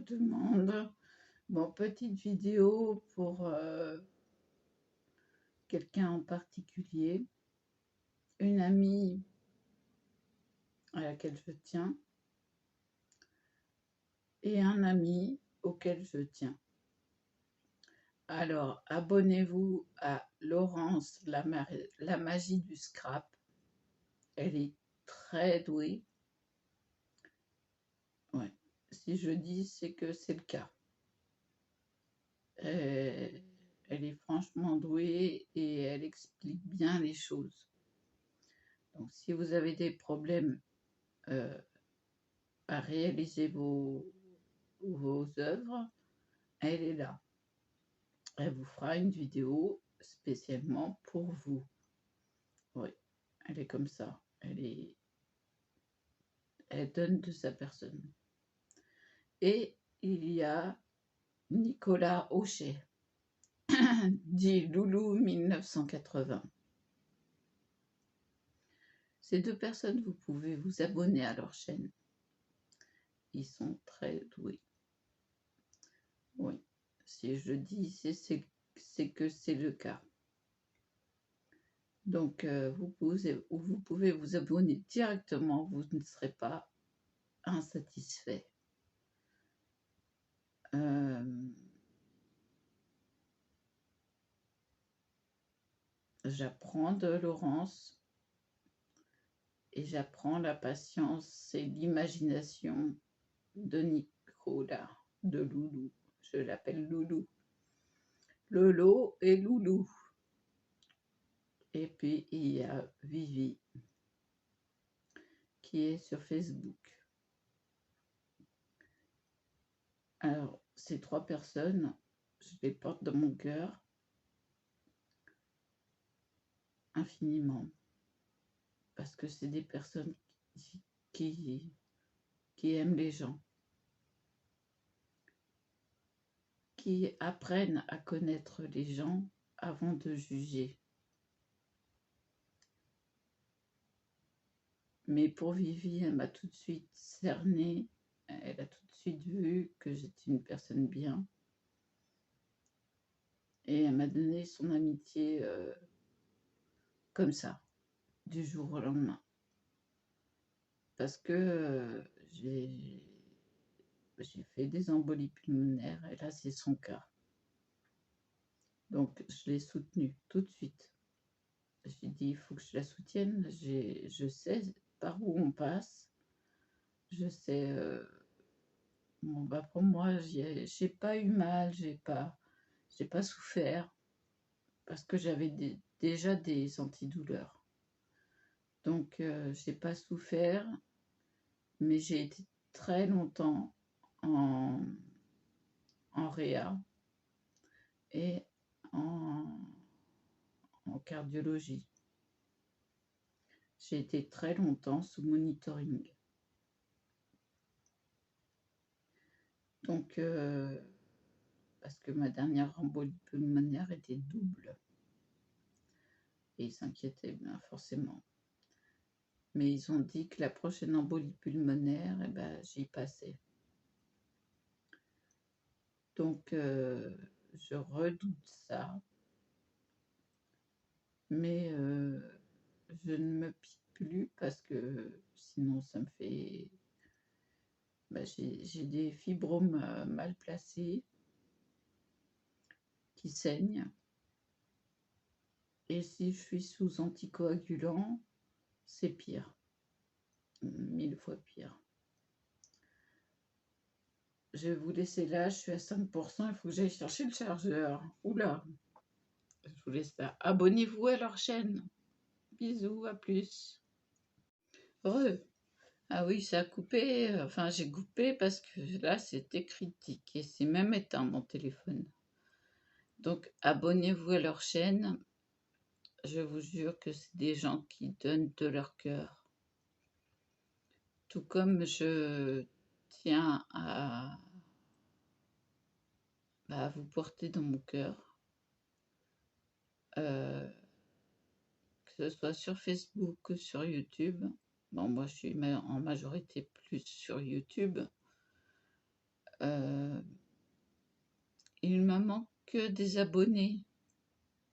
demande. Bon, petite vidéo pour quelqu'un en particulier, une amie à laquelle je tiens et un ami auquel je tiens. Alors, abonnez-vous à Laurence, la magie du scrap. Elle est très douée. Ouais. Si je dis, c'est que c'est le cas. Elle est franchement douée et elle explique bien les choses. Donc, si vous avez des problèmes à réaliser vos œuvres, elle est là. Elle vous fera une vidéo spécialement pour vous. Oui, elle est comme ça. Elle donne de sa personne. Et il y a Nicolas Auchet, dit Loulou 1980. Ces deux personnes, vous pouvez vous abonner à leur chaîne. Ils sont très doués. Oui, si je dis c'est que c'est le cas. Donc, vous pouvez vous abonner directement, vous ne serez pas insatisfait. J'apprends de Laurence et j'apprends la patience et l'imagination de Nicolas, de Loulou. Je l'appelle Loulou. Lolo et Loulou. Et puis, il y a Vivi qui est sur Facebook. Alors, ces trois personnes, je les porte dans mon cœur infiniment. Parce que c'est des personnes qui aiment les gens, qui apprennent à connaître les gens avant de juger. Mais pour Vivi, elle m'a tout de suite cerné, elle a tout de suite vu que j'étais une personne bien. Et elle m'a donné son amitié comme ça, du jour au lendemain. Parce que j'ai fait des embolies pulmonaires et là, c'est son cas. Donc, je l'ai soutenue tout de suite. J'ai dit, il faut que je la soutienne. Je sais par où on passe. Je sais... bon, bah pour moi, j'ai pas eu mal, j'ai pas souffert. Parce que j'avais déjà des antidouleurs. Donc, j'ai pas souffert. Mais j'ai été très longtemps en réa et en cardiologie. J'ai été très longtemps sous monitoring. Donc, parce que ma dernière embolie pulmonaire était double. Et ils s'inquiétaient bien forcément. Mais ils ont dit que la prochaine embolie pulmonaire, eh ben, j'y passais. Donc, je redoute ça. Mais je ne me pique plus parce que sinon ça me fait... Ben, j'ai des fibromes mal placés qui saignent. Et si je suis sous anticoagulant, c'est pire. 1000 fois pire. Je vais vous laisser là, je suis à 5%, il faut que j'aille chercher le chargeur. Oula, je vous laisse là. Abonnez-vous à leur chaîne. Bisous, à plus. Heureux. Ah oui, ça a coupé, enfin j'ai coupé parce que là c'était critique et c'est même éteint mon téléphone. Donc abonnez-vous à leur chaîne, je vous jure que c'est des gens qui donnent de leur cœur. Tout comme je tiens à vous porter dans mon cœur, que ce soit sur Facebook ou sur YouTube. Bon, moi je suis en majorité plus sur YouTube. Il me manque que des abonnés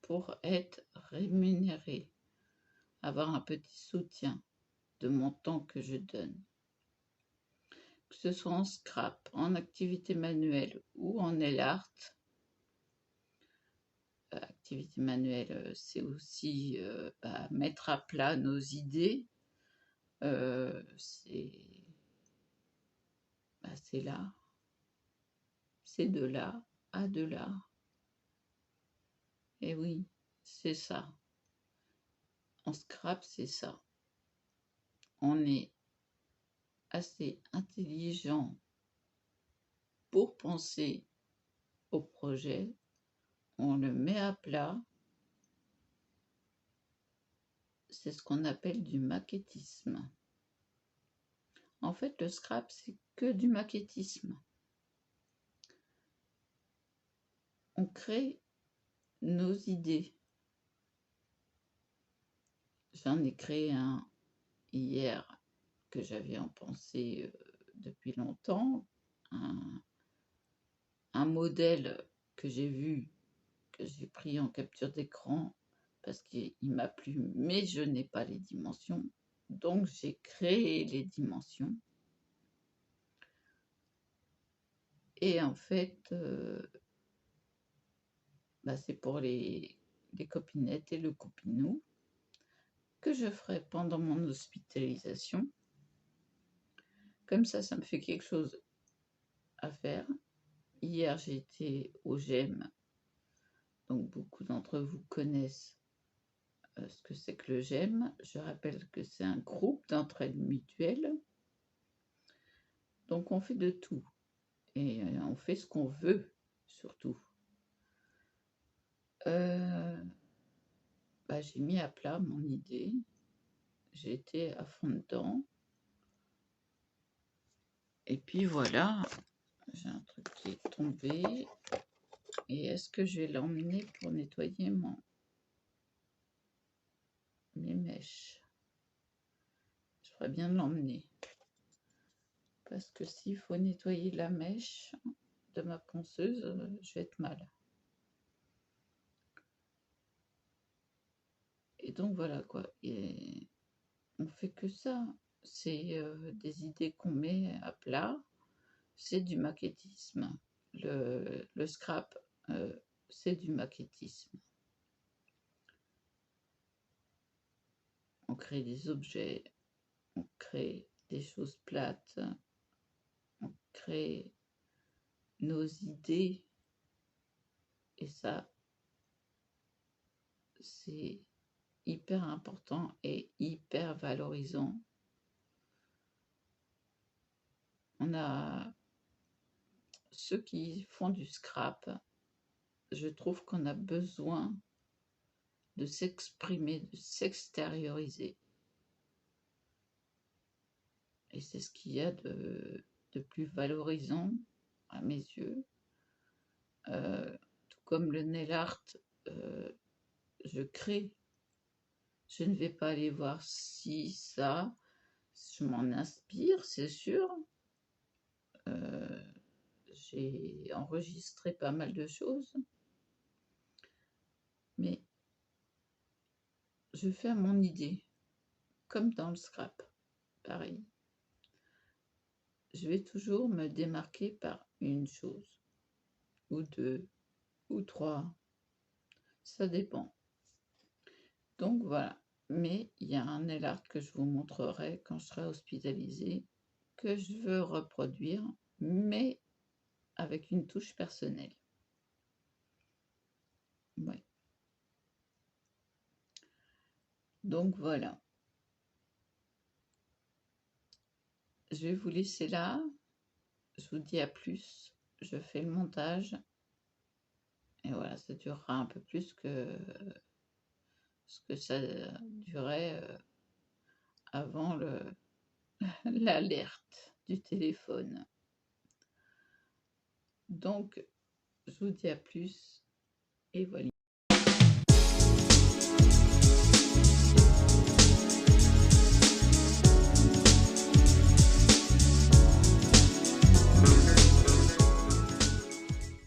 pour être rémunérée, avoir un petit soutien de mon temps que je donne. Que ce soit en scrap, en activité manuelle ou en nail art. Activité manuelle, c'est aussi mettre à plat nos idées. C'est là, c'est de là à de là. Et oui, c'est ça. En scrap, c'est ça. On est assez intelligent pour penser au projet, on le met à plat. C'est ce qu'on appelle du maquettisme. En fait, le scrap, c'est que du maquettisme. On crée nos idées. J'en ai créé un hier que j'avais en pensée depuis longtemps, un modèle que j'ai vu, que j'ai pris en capture d'écran parce qu'il m'a plu, mais je n'ai pas les dimensions. Donc j'ai créé les dimensions. Et en fait, c'est pour les copinettes et le copinou que je ferai pendant mon hospitalisation. Comme ça me fait quelque chose à faire. Hier, j'ai été au GEM. Donc, beaucoup d'entre vous connaissent ce que c'est que le GEM. Je rappelle que c'est un groupe d'entraide mutuelle. Donc, on fait de tout. Et on fait ce qu'on veut, surtout. J'ai mis à plat mon idée. J'ai été à fond dedans. Et puis voilà, j'ai un truc qui est tombé. Et est-ce que je vais l'emmener pour nettoyer mes mèches? Je ferais bien de l'emmener. Parce que s'il faut nettoyer la mèche de ma ponceuse, je vais être mal. Et donc voilà quoi. Et on fait que ça. C'est des idées qu'on met à plat. C'est du maquettisme. Le scrap, c'est du maquettisme. On crée des objets, on crée des choses plates, on crée nos idées. Et ça, c'est hyper important et hyper valorisant. On a ceux qui font du scrap, je trouve qu'on a besoin de s'exprimer, de s'extérioriser. Et c'est ce qu'il y a de plus valorisant à mes yeux. Tout comme le nail art, je crée. Je ne vais pas aller voir si, ça, je m'en inspire, c'est sûr. J'ai enregistré pas mal de choses. Mais je fais à mon idée, comme dans le scrap, pareil. Je vais toujours me démarquer par une chose, ou deux, ou trois, ça dépend. Donc voilà, mais il y a un nail art que je vous montrerai quand je serai hospitalisée, que je veux reproduire, mais avec une touche personnelle. Ouais. Donc voilà. Je vais vous laisser là. Je vous dis à plus. Je fais le montage. Et voilà, ça durera un peu plus que ce que ça durait avant l'alerte du téléphone. Donc, je vous dis à plus. Et voilà.